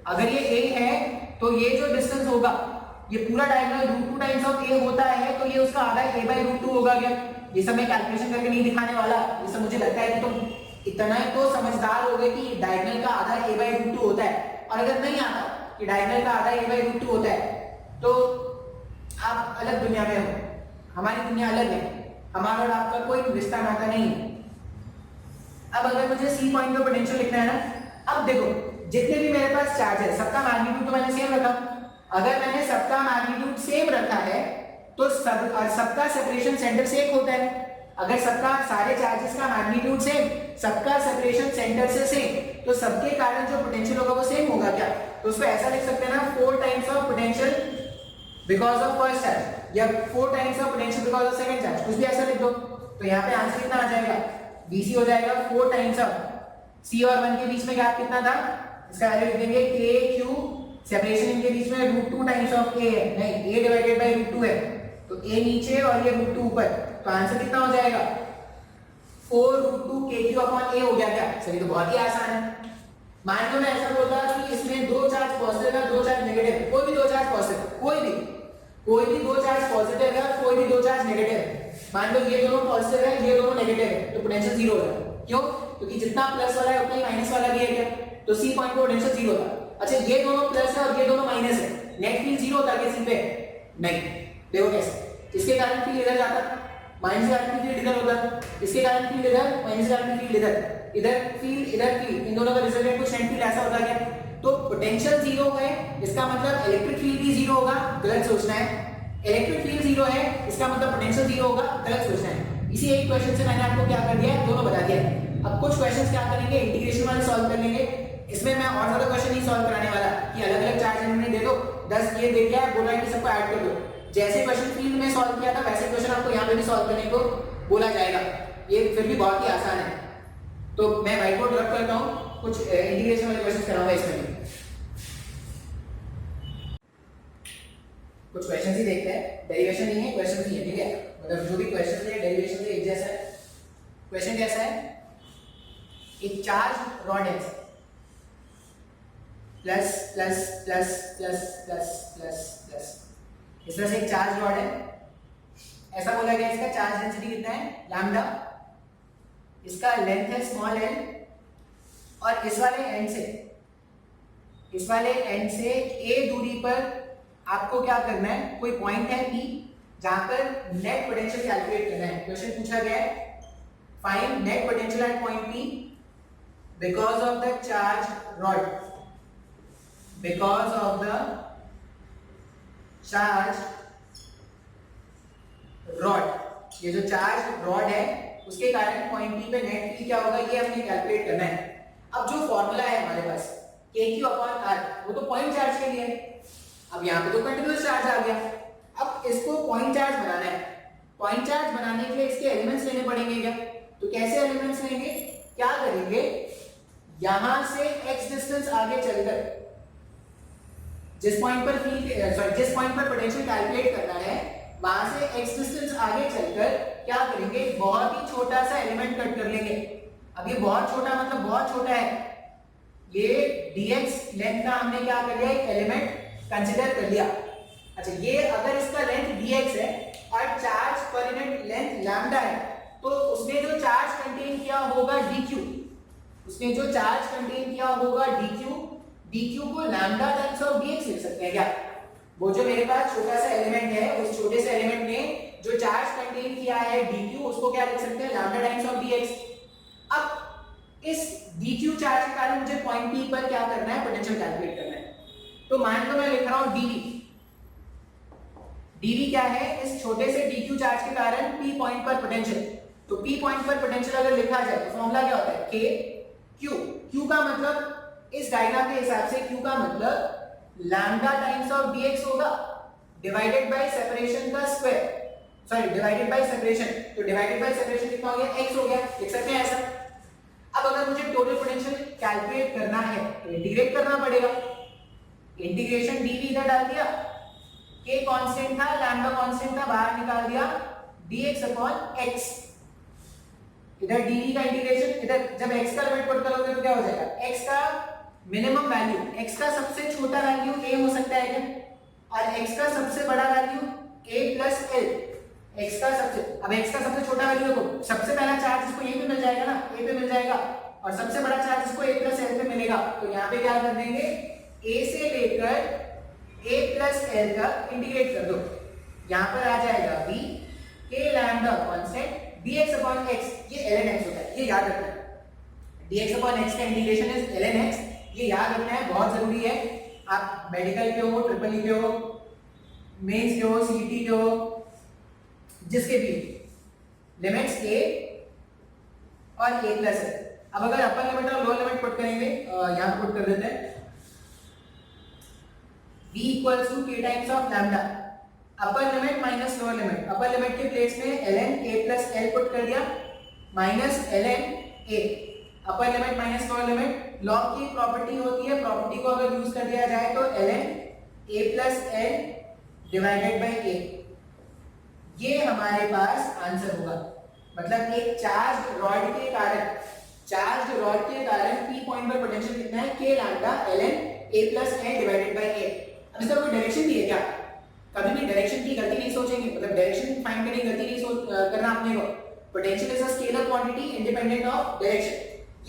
अगर ये a है तो ये जो डिस्टेंस होगा, ये पूरा डायगोनल √2 टाइम्स ऑफ a होता है तो ये उसका आधा a/√2 होगा। क्या ये सब मैं कैलकुलेशन करके नहीं दिखाने वाला, ये सब मुझे लगता है कि तुम इतना ही तो समझदार हो गए कि डायगोनल का आधा a/√2 होता है। और अगर नहीं आता कि डायगोनल का आधा a/√2 होता है तो आप अलग दुनिया में हो, हमारी दुनिया अलग है, हमारा और आपका कोई रिश्ता नाता नहीं है। अब अगर मुझे सी पॉइंट पे पोटेंशियल लिखना है ना, अब देखो जितने भी मेरे पास चार्ज है सबका मैग्नीट्यूड तो मैंने सेम रखा। अगर मैंने सबका मैग्नीट्यूड सेम रखा है तो सबका सेपरेशन सेंटर से एक होता है। अगर सबका सारे चार्जेस का मैग्नीट्यूड सेम, सबका सेपरेशन सेंटर से सेम, तो सबके कारण जो पोटेंशियल होगा वो सेम होगा। क्या तो उसको ऐसा लिख सकते हैं ना, 4 times of potential because of first charge या 4 times of potential because of second charge, कुछ भी ऐसा लिख दो। तो यहाँ पे आंसर कितना आ जाएगा, BC हो जाएगा 4 टाइम्स ऑफ C और 1 के बीच में गैप कितना था, इसका वैल्यू लिख देंगे KQ। सेपरेशन इनके बीच में √2 टाइम्स ऑफ a है, नहीं a डिवाइडेड बाय √2 है, तो a नीचे और ये √2 ऊपर, तो आंसर कितना हो जाएगा 4√2 kq अपॉन a हो गया। क्या सर ये तो बहुत ही आसान है। मान लो मैं ऐसा बोलता कि इसमें 2 चार्ज पॉजिटिव है 2 चार्ज नेगेटिव है, कोई भी 2 चार्ज पॉजिटिव, कोई भी 2 चार्ज पॉजिटिव है, कोई भी 2 चार्ज नेगेटिव है। मान लो ये दोनों पॉजिटिव है ये दोनों नेगेटिव है, तो पोटेंशियल 0 हो जाएगा। क्यों? क्योंकि जितना प्लस वाला है उतना ही माइनस वाला भी है। क्या तो C पॉइंट पे पोटेंशियल 0 होगा। अच्छा ये दोनों प्लस है और ये दोनों माइनस है, नेट फील्ड 0 होता है सी पे? नहीं। देखो कैसे, इसके कारण फील्ड इधर जाता, माइनस के कारण फील्ड इधर होता, इसके कारण फील्ड इधर, माइनस के कारण फील्ड इधर, इधर फील्ड, इन दोनों का रिजल्टेंट कुछ नेट फील्ड ऐसा होता है। क्या तो पोटेंशियल 0 है इसका मतलब इलेक्ट्रिक फील्ड भी 0 होगा, गलत सोचना है। इलेक्ट्रिक फील्ड 0 है इसका मतलब पोटेंशियल 0 होगा, गलत सोचना है। इसी एक क्वेश्चन से मैंने आपको क्या कर दिया है, दोनों बता दिया। अब कुछ क्वेश्चंस क्या करेंगे, इंटीग्रेशन वाले सॉल्व कर लेंगे। इसमें मैं और ज्यादा क्वेश्चन नहीं सॉल्व कराने वाला कि अलग अलग चार्ज इन्होंने दे दो 10 ये दे दिया, बोला है कि सबको ऐड कर दो। जैसे क्वेश्चन फील्ड में सॉल्व किया था वैसे क्वेश्चन आपको यहाँ पे भी सॉल्व करने को बोला जाएगा। ये फिर भी बहुत ही आसान है। तो मैं व्हाइट बोर्ड रख करता हूँ, कुछ इंटीग्रेशन वाले क्वेश्चन कराऊंगा इसमें भी। कुछ क्वेश्चन ही देखते हैं, डेरिवेशन नहीं है क्वेश्चन ही है, ठीक है? मतलब जो भी क्वेश्चन है डेरिवेशन से एक जैसा है। क्वेश्चन कैसा है, एक चार्ज रॉड है plus plus plus plus plus plus plus, इस तरह से एक चार्ज रॉड है। ऐसा बोला गया इसका चार्ज डेंसिटी कितना है, लैम्डा, इसका लेंथ है स्मॉल एल, और इस वाले एंड से a दूरी पर आपको क्या करना है, कोई पॉइंट है P जहां पर नेट पोटेंशियल कैलकुलेट करना है। क्वेश्चन पूछा गया है find net potential at point P because of the charge rod, because of the charge rod। ये जो चार्ज रॉड है उसके कारण पॉइंट पी पे नेट फील्ड क्या होगा ये हमने कैलकुलेट करना है। अब जो फॉर्मूला है हमारे पास KQ/R वो तो पॉइंट चार्ज के लिए है। अब यहाँ पे तो कंटिन्यूअस चार्ज आ गया। अब इसको पॉइंट चार्ज बनाना है। पॉइंट चार्ज बनाने के लिए इसके एलिमेंट्स लेने पड़ेंगे क्या? तो कैसे एलिमेंट्स लेंगे? क्या करेंगे, यहां से x डिस्टेंस आगे चलकर जिस पॉइंट पर पोटेंशियल कैलकुलेट करना है वहां से x डिस्टेंस आगे चलकर क्या करेंगे, बहुत ही छोटा सा एलिमेंट कट कर लेंगे। अब ये बहुत छोटा मतलब बहुत छोटा है, ये dx लेंथ का हमने क्या कर लिया, एक एलिमेंट कंसीडर कर लिया। अच्छा, ये अगर इसका लेंथ dx है और charge per unit length lambda है तो उसने जो चार्ज कंटेन किया होगा dq, उसने जो चार्ज कंटेन किया होगा dq को लैम्डा टाइम्स ऑफ dx लिख सकते हैं क्या? वो जो मेरे पास छोटा सा एलिमेंट है उस छोटे से एलिमेंट ने जो चार्ज कंटेन किया है dq उसको क्या लिख सकते हैं, लैम्डा टाइम्स ऑफ dx। अब इस dq चार्ज के कारण मुझे पॉइंट p पर क्या करना है, पोटेंशियल कैलकुलेट करना है। तो मान लो मैं लिख रहा हूं dv क्या है, इस छोटे से dq चार्ज के कारण p पॉइंट पर पोटेंशियल। तो p पॉइंट पर पोटेंशियल अगर लिखा जाए तो फॉर्मूला क्या होता है, k q का मतलब इस डायग्राम के हिसाब से q का मतलब लैम्डा टाइम्स ऑफ dx होगा डिवाइडेड बाय सेपरेशन का square, sorry divided by separation. तो डिवाइडेड बाय सेपरेशन कितना हो गया, x हो गया, लिख सकते हैं ऐसा। अब अगर मुझे टोटल पोटेंशियल कैलकुलेट करना है तो इंटीग्रेट करना पड़ेगा। इंटीग्रेशन dv इधर डाल दिया, k कांस्टेंट था, लैम्डा कांस्टेंट था, बाहर निकाल दिया dx/x। इधर dv का इंटीग्रेशन, इधर जब x का लिमिट पुट करोगे तो क्या हो जाएगा, x का मिनिमम वैल्यू, x का सबसे छोटा वैल्यू a हो सकता है क्या, और x का सबसे बड़ा value a plus l। x का सबसे छोटा वैल्यू देखो, सबसे पहला चार्ज इसको a पे मिल जाएगा ना, a पे मिल जाएगा, और सबसे बड़ा चार्ज इसको a प्लस l पे मिलेगा। तो यहाँ पे क्या कर देंगे, a से लेकर a प्लस l तक इंटीग्रेट कर दो, यहाँ पर आ जाएगा v k lambda constant dx/x, ये ln x होता है, ये याद रखना है। dx/x का इंटीग्रेशन इज ln x, ये याद रखना है, बहुत जरूरी है। आप मेडिकल पे हो, ट्रिपल ई पे हो, मेंस पे हो, सीटी पे हो, जिसके भी लिमिट्स a और a प्लस है। अब अगर अपर लिमिट और लोअर लिमिट पुट करेंगे, यहां पुट कर देते हैं v equals to k times of lambda, upper limit minus lower limit. Upper limit के प्लेस में ln k plus l put कर दिया minus ln a, upper limit minus lower limit. Log की प्रॉपर्टी होती है, प्रॉपर्टी को अगर use कर दिया जाए तो ln a plus l divided by a, ये हमारे पास आंसर होगा। मतलब एक चार्ज रॉड के कारण p पॉइंट पर पोटेंशियल कितना है, k lambda ln a plus l divided by a। अब इसका कोई डायरेक्शन भी है क्या? कभी भी डायरेक्शन की गलती नहीं सोचेंगे, मतलब डायरेक्शन फाइंड करने की गलती नहीं करना अपने को। Potential is a scalar quantity independent of direction.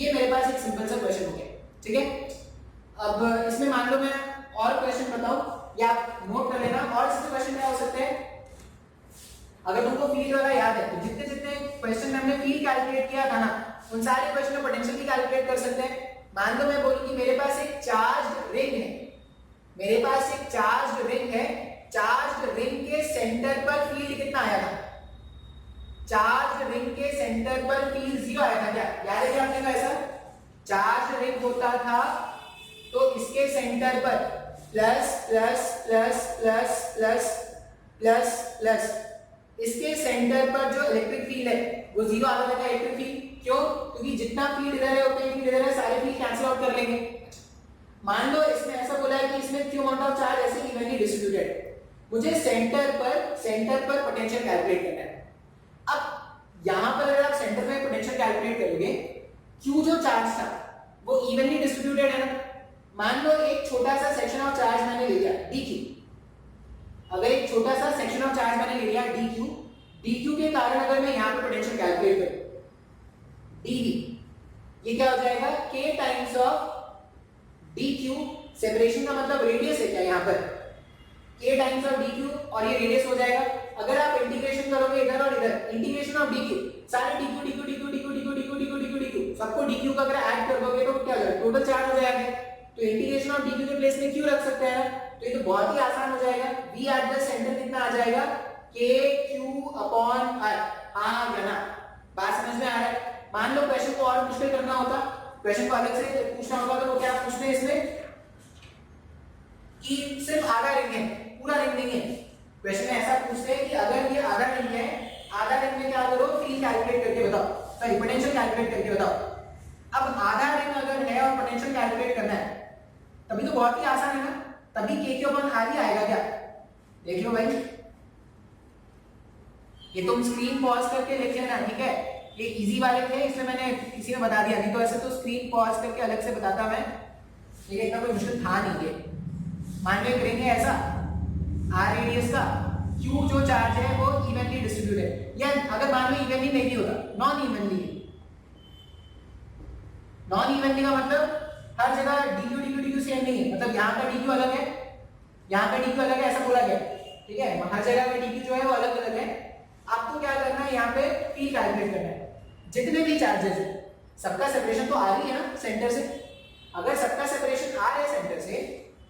ये मेरे पास एक सिंपल सा क्वेश्चन हो गया, ठीक है। अब इसमें मान लो मैं और क्वेश्चन बताऊं, या आप नोट कर लेना। और इसमें क्वेश्चन क्या हो सकते हैं, अगर तुमको फील्ड वाला याद है तो जितने जितने क्वेश्चन में हमने फील्ड कैलकुलेट किया था ना, उन सारे क्वेश्चन में पोटेंशियल भी कैलकुलेट कर सकते हैं। मान लो मैं बोलूं कि मेरे पास एक चार्ज रिंग है, चार्ज रिंग के सेंटर पर फील्ड कितना आया था, चार्ज रिंग के सेंटर पर फील्ड 0 आया था क्या, याद है क्या आपने कहा ऐसा? चार्ज रिंग होता था तो इसके सेंटर पर plus plus plus plus plus plus plus, इसके सेंटर पर जो इलेक्ट्रिक फील्ड है वो 0 आ जाता है इलेक्ट्रिक फील्ड। क्यों? क्योंकि जितना फील्ड इधर है उतना फील्ड इधर है, सारे फील्ड कैंसिल आउट कर लेंगे। मान लो इसमें ऐसा बोला है कि इसमें क्यू अमाउंट ऑफ चार्ज ऐसे इवनली डिस्ट्रीब्यूटेड, मुझे सेंटर पर पोटेंशियल कैलकुलेट करना है। अब यहां पर अगर आप सेंटर में पोटेंशियल कैलकुलेट करोगे, क्यू जो चार्ज था वो इवनली डिस्ट्रीब्यूटेड है ना। मान लो एक छोटा सा सेक्शन ऑफ चार्ज मैंने ले लिया dq, अगर एक छोटा सा सेक्शन ऑफ चार्ज मैंने ले लिया dq के कारण अगर मैं यहां पे पोटेंशियल कैलकुलेट करूं dv, ये क्या हो जाएगा, k times of dq, separation का मतलब रेडियस है क्या यहाँ पर, k टाइम्स ऑफ dq, और ये रेडियस हो जाएगा। अगर आप इंटीग्रेशन करोगे इधर और इधर, इंटीग्रेशन ऑफ dq, सारे dq सबको dq का अगर ऐड कर दोगे तो क्या हो जाएगा, टोटल चार्ज हो जाएगा। तो इंटीग्रेशन ऑफ dq के प्लेस में q रख सकते हैं, तो ये तो बहुत ही आसान हो जाएगा। v एट द सेंटर कितना आ जाएगा, के क्यू अपॉन आर। हाँ या ना, बात समझ में आ रहा है? मान लो क्वेश्चन को और मुश्किल करना होता, क्वेश्चन को अलग से पूछना होगा, तो वो क्या पूछते हैं इसमें कि सिर्फ आधा रिंग है, पूरा रिंग नहीं है। क्वेश्चन में ऐसा पूछते हैं कि अगर ये आधा रिंग है, आधा रिंग में क्या करो, फील्ड कैलकुलेट करके बताओ, सॉरी पोटेंशियल कैलकुलेट करके बताओ। अब आधा रिंग अगर है और पोटेंशियल कैलकुलेट करना है, तभी तो बहुत ही आसान है ना, तभी के क्यू अपॉन आर ही आएगा क्या? देख लो भाई, ये तुम स्क्रीन पॉज करके लिख लेना, ठीक है? ये इजी वाले थे इसलिए मैंने किसी ने बता दिया, नहीं तो ऐसे तो स्क्रीन पॉज करके अलग से बताता मैं, लेकिन इतना कोई मुश्किल था नहीं ये। मान लो एक रिंग है ऐसा, आर रेडियस का, क्यू जो चार्ज है वो इवनली डिस्ट्रीब्यूटेड है, या अगर मान लो इवनली नहीं भी होता, नॉन इवनली। नॉन इवनली का मतलब हर जगह dq dq dq सेम नहीं है, मतलब यहाँ का dq अलग है, यहाँ का dq अलग है, ऐसा बोला गया, ठीक है? हर जगह का dq जो है वो अलग अलग है। आपको क्या करना है, यहाँ पे फील्ड कैलकुलेट करना है। जितने भी चार्जेस है, सबका सेपरेशन तो आ रही है ना सेंटर से, अगर सबका सेपरेशन आ रहा है सेंटर से,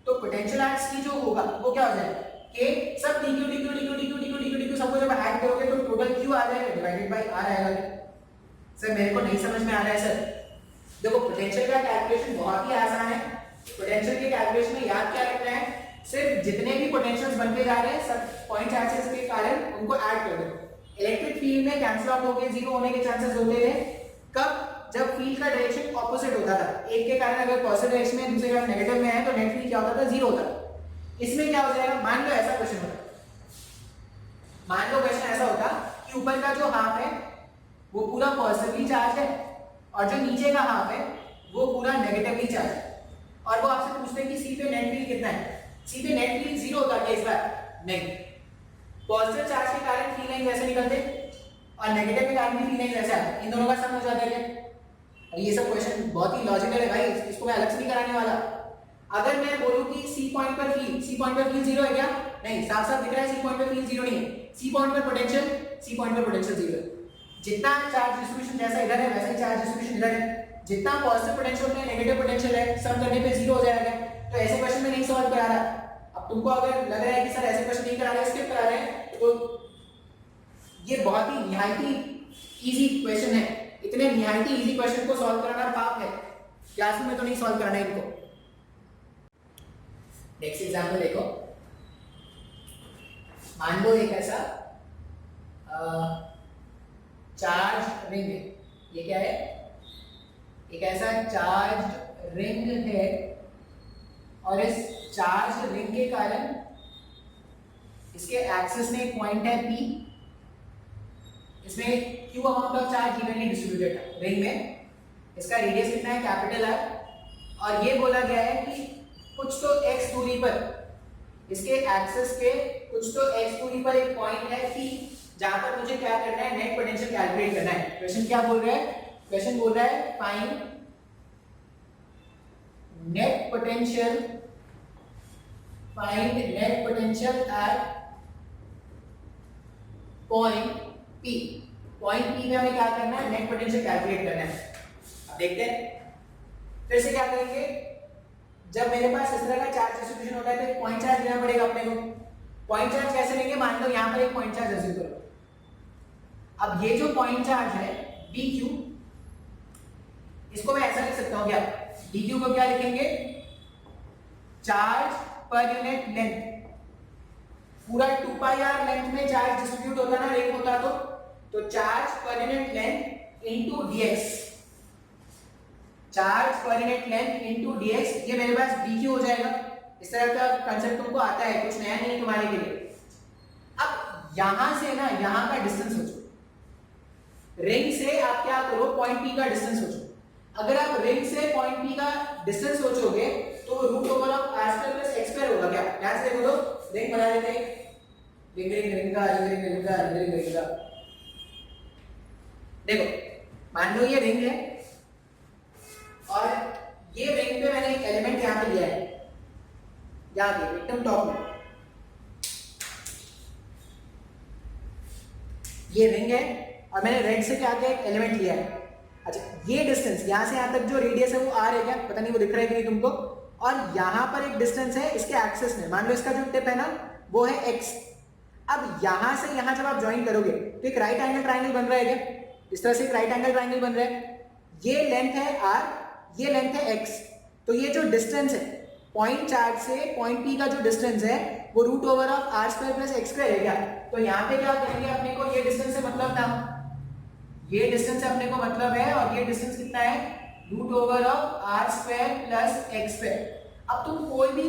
तो पोटेंशियल आर्ट्स की जो होगा वो क्या हो जाएगा, कि सब dq dq dq dq dq dq dq सबको जब ऐड करोगे तो टोटल q आ जाएगा डिवाइडेड बाय r आएगा। सर मेरे को नहीं समझ में आ रहा है सर। देखो पोटेंशियल का कैलकुलेशन बहुत ही आसान है। पोटेंशियल के कैलकुलेशन में याद क्या रखना है, सिर्फ जितने भी पोटेंशियल्स बनते जा रहे हैं सब पॉइंट चार्जेस के कारण उनको ऐड कर दो। इलेक्ट्रिक फील्ड में कैंसिल आउट होके जीरो होने के चांसेस होते थे कब, जब फील्ड का डायरेक्शन ऑपोजिट होता था, एक के कारण अगर पॉजिटिव डायरेक्शन में दूसरे का नेगेटिव में है तो नेट फील्ड क्या होता था, जीरो होता था। इसमें क्या हो जाएगा, मान लो ऐसा क्वेश्चन होता, मान लो क्वेश्चन ऐसा होता कि ऊपर का जो हाफ है वो पूरा पॉजिटिवली चार्ज है और जो नीचे का हाफ है वो पूरा नेगेटिवली चार्ज है, और वो आपसे पूछते हैं कि सी पे नेट फील्ड कितना है। सी पे नेट फील्ड जीरो होता है इस बार, नहीं। पॉजिटिव चार्ज के कारण फील्ड लाइन वैसे निकलते और नेगेटिव के कारण भी फील्ड लाइन वैसे आते, इन दोनों का सम हो जाता है। और ये सब क्वेश्चन बहुत ही लॉजिकल है भाई, इसको मैं अलग से नहीं कराने वाला। अगर मैं बोलूं कि सी पॉइंट पर फील्ड जीरो है क्या, नहीं, साफ साफ दिख रहा है सी पॉइंट पर फील्ड जीरो नहीं है। सी पॉइंट पर पोटेंशियल जीरो है। जितना चार्ज डिस्ट्रीब्यूशन जैसा इधर है वैसा ही चार्ज डिस्ट्रीब्यूशन इधर है, जितना पॉजिटिव पोटेंशियल में नेगेटिव पोटेंशियल है, सम करने पे जीरो हो जाएगा। तो ऐसे क्वेश्चन में नहीं सॉल्व करा रहा। अब तुमको अगर लग रहा है कि सर ऐसे क्वेश्चन नहीं करा रहे, स्किप करा रहे हैं, तो ये बहुत ही निहायती इजी क्वेश्चन है। इतने निहायती इजी क्वेश्चन को सॉल्व कराना पाप है, क्लास में तो नहीं सॉल्व कराना इनको। नेक्स्ट एग्जांपल देखो, मान लो एक ऐसा चार्ज रिंग है, ये क्या है, एक ऐसा चार्ज रिंग है और इस चार्ज रिंग के कारण इसके एक्सिस में एक पॉइंट है P, इसमें Q amount of charge evenly distributed है रिंग में, इसका रेडियस कितना है, कैपिटल R, और ये बोला गया है कि कुछ तो x दूरी पर, इसके एक्सिस के कुछ तो x दूरी पर एक पॉइंट है P, जहां पर मुझे क्या करना है, नेट पोटेंशियल कैलकुलेट करना है। क्वेश्चन क्या बोल रहा है, क्वेश्चन बोल रहा है find net potential at point P। Point P में हमें क्या करना है, नेट पोटेंशियल कैलकुलेट करना है। अब देखते हैं फिर से क्या करेंगे, जब मेरे पास इस तरह का चार्ज डिस्ट्रीब्यूशन होता है तो पॉइंट चार्ज लेना पड़ेगा अपने को। पॉइंट चार्ज कैसे लेंगे, मान लो यहां पर एक पॉइंट चार्ज अज्यूम करो। अब ये जो पॉइंट चार्ज है dq, इसको मैं ऐसा लिख सकता हूं क्या, dq को क्या लिखेंगे, चार्ज पर यूनिट लेंथ। पूरा 2 पाई r लेंथ में चार्ज डिस्ट्रीब्यूट होता ना, रिंग होता तो charge per unit length into dx, charge per unit length into dx, ये मेरे पास dq हो जाएगा। इस तरह का कांसेप्ट तुमको आता है, कुछ नया नहीं तुम्हारे के लिए। अब यहां से ना यहां का डिस्टेंस सोचो, रिंग से आप क्या करो, पॉइंट P का डिस्टेंस सोचो। अगर आप रिंग से पॉइंट P का डिस्टेंस सोचोगे तो root over of r² plus x² होगा क्या, ध्यान से देखो तो रिंग बना लेते हैं, रिंग रिंग रिंग का रिंग रिंग रिंग का रिंग रिंग का। देखो मान लो ये रिंग है और ये रिंग पे मैंने एक एलिमेंट यहां पे लिया है, यहाँ पे एकदम टॉप में ये रिंग है और मैंने रेड से क्या किया, एक एलिमेंट लिया है। अच्छा, ये डिस्टेंस यहाँ से यहाँ तक जो रेडियस है वो r है क्या, पता नहीं वो दिख रहा है कि नहीं तुमको, और यहाँ पर एक डिस्टेंस है इसके एक्सिस में, मान लो इसका जो टिप है ना वो है x। अब यहां से यहां जब आप ज्वाइन करोगे तो एक राइट एंगल ट्राइंगल बन रहा है क्या? इस तरह से एक राइट एंगल ट्राइंगल बन रहा है। ये लेंथ है r, ये लेंथ है x। तो ये जो डिस्टेंस है पॉइंट चार्ज से पॉइंट P का जो डिस्टेंस है वो root over of R square plus X square है क्या? तो यहाँ पे क्या करेंगे, अपने को ये डिस्टेंस से मतलब था, ये डिस्टेंस से अपने को मतलब है, और ये डिस्टेंस कितना है, root over of R square plus X square. अब तुम कोई भी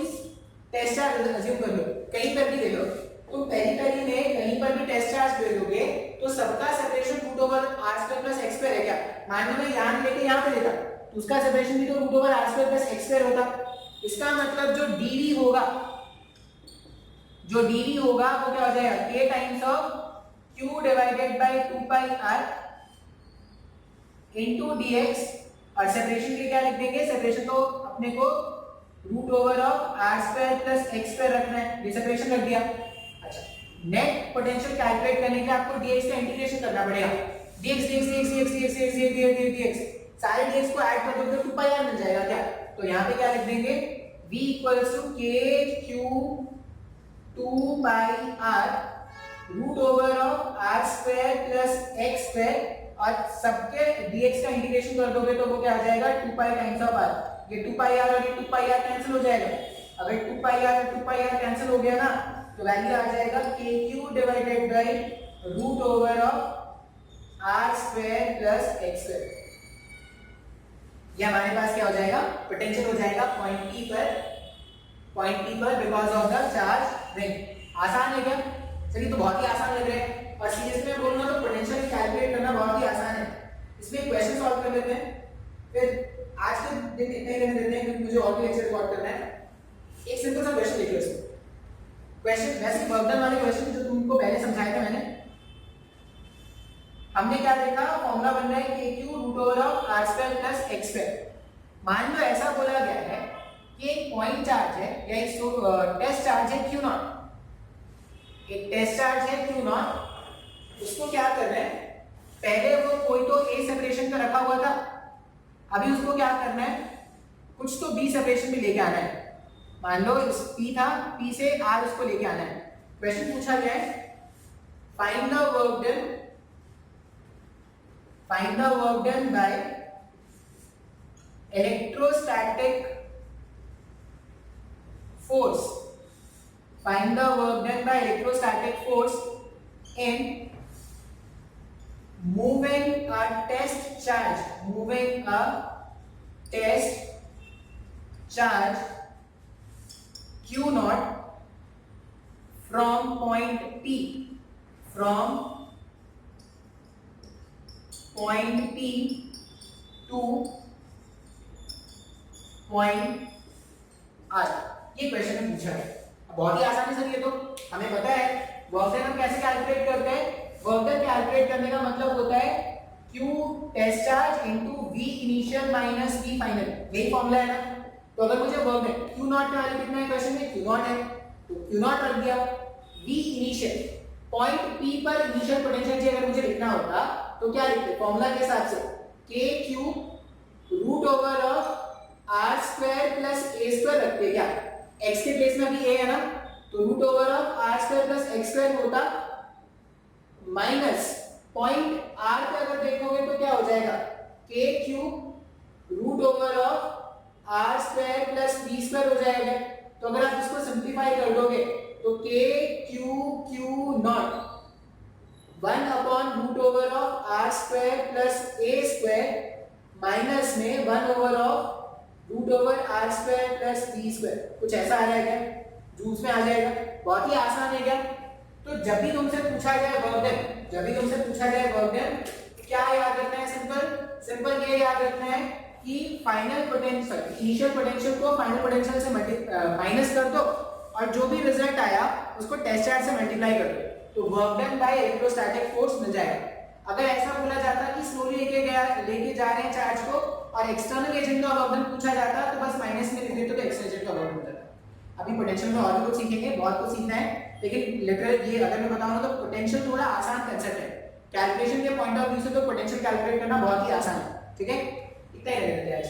टेस्ट चार्ज अज्यूम कर लो, कहीं पर भी ले लो, तुम पेरी में कहीं पर भी टेस्ट चार्ज ले लोगे तो सबका separation root over R square plus X square है क्या? मान लो मैं यहाँ लेके यहाँ पे लेता तो उसका सेपरेशन भी तो root over R square plus X square होता। इसका मतलब जो dv होगा, वो क्या हो जाएगा, k times of q divided by 2 pi r into dx। और सेपरेशन के क्या लिख देंगे, सेपरेशन तो अपने को root over of r square plus x square रखना है, ये सेपरेशन रख दिया। अच्छा, नेट पोटेंशियल कैलकुलेट करने के लिए आपको dx का इंटीग्रेशन करना पड़ेगा, dx सारे dx को ऐड कर दो तो 2 पाई r मिल जाएगा क्या? तो यहाँ पे क्या लिख देंगे, v equals to k q 2 pi r root over of r square plus x square, और सबके dx का इंटीग्रेशन कर दोगे तो वो क्या आ जाएगा, 2 पाई टाइम्स ऑफ r। ये 2 पाई r और ये 2 पाई r कैंसिल हो जाएगा। अगर 2 पाई r और 2 पाई r कैंसिल हो गया ना तो वैल्यू आ जाएगा kq divided by root over of r square plus x square. ये हमारे पास क्या हो जाएगा, पोटेंशियल हो जाएगा पॉइंट P पर because of the charge ring. आसान है क्या? चलिए, तो बहुत ही आसान लग रहा है, और सीरियस में बोलूंगा तो पोटेंशियल कैलकुलेट करना बहुत ही आसान है। इसमें क्वेश्चन सॉल्व कर लेते हैं, फिर आज के दिन इतना ही रहने देते हैं क्योंकि मुझे और भी लेक्चर रिकॉर्ड करना है। एक सिंपल सा क्वेश्चन देखिए, इसमें क्वेश्चन वैसे वर्क डन वाले क्वेश्चन जो तुमको पहले समझाया था मैंने। हमने क्या देखा, फॉर्मूला बन रहा है kq root over of r square plus x square. मान लो ऐसा बोला गया है कि एक पॉइंट चार्ज है या एक टेस्ट चार्ज है q नॉट, एक टेस्ट चार्ज है q नॉट। उसको क्या कर रहे हैं, पहले वो कोई तो a सेपरेशन पे रखा हुआ था, अभी उसको क्या करना है, कुछ तो b सेपरेशन पे लेके आना है। मान लो इस p था, p से r उसको लेके आना है। क्वेश्चन पूछा गया है, find the work done by electrostatic force. Find the work done by electrostatic force in moving a test charge, q naught from point P, point P to point R। ये question में पूछा है, बहुत ही आसानी से। ये तो हमें पता है वर्क डन हम कैसे कैलकुलेट करते हैं। वर्क डन कैलकुलेट करने का मतलब होता है Q test charge into V initial minus V final, यही फॉर्मूला है ना। तो अगर मुझे वर्क डन Q नॉट का वैल्यू कितना है, क्वेश्चन में Q नॉट है तो Q नॉट रख दिया। V इनिशियल पॉइंट P पर इनिशियल पोटेंशियल अगर मुझे लिखना होता तो क्या लिखते, फॉर्मूला के हिसाब से kq root over of r square plus a square रखते क्या, x के प्लेस में अभी a है ना, तो root over of r square plus x square होता माइनस पॉइंट r पे अगर देखोगे तो क्या हो जाएगा, kq root over of r square plus b square हो जाएगा। तो अगर आप इसको सिंपलीफाई कर दोगे तो kq not 1 upon root over of r square plus a square minus में 1 over of root over r square plus b square. कुछ ऐसा आ जाएगा, जो उसमें आ जाएगा। बहुत ही आसान है क्या? तो जब भी तुमसे पूछा जाए वर्क डन, क्या याद रखना है, सिंपल ये याद रखना है कि फाइनल पोटेंशियल, इनिशियल पोटेंशियल को फाइनल पोटेंशियल से माइनस कर दो और जो भी रिजल्ट आया उसको टेस्ट चार्ज से मल्टीप्लाई कर दो, तो work done by electrostatic force मिल जाएगा। अगर ऐसा बोला जाता कि स्लोली लेके जा रहे हैं चार्ज को और एक्सटर्नल एजेंट का वर्क डन पूछा जाता तो बस माइनस में लिख देते तो एक्सटर्नल एजेंट का वर्क डन हो जाता। अभी पोटेंशियल में और भी कुछ सीखेंगे, बहुत कुछ सीखना है, लेकिन लिटरली ये अगर मैं बताऊं तो पोटेंशियल थोड़ा आसान कंसेप्ट है। कैलकुलेशन के पॉइंट ऑफ व्यू से तो पोटेंशियल कैलकुलेट करना बहुत ही आसान है। ठीक है, इतना ही रहता है आज।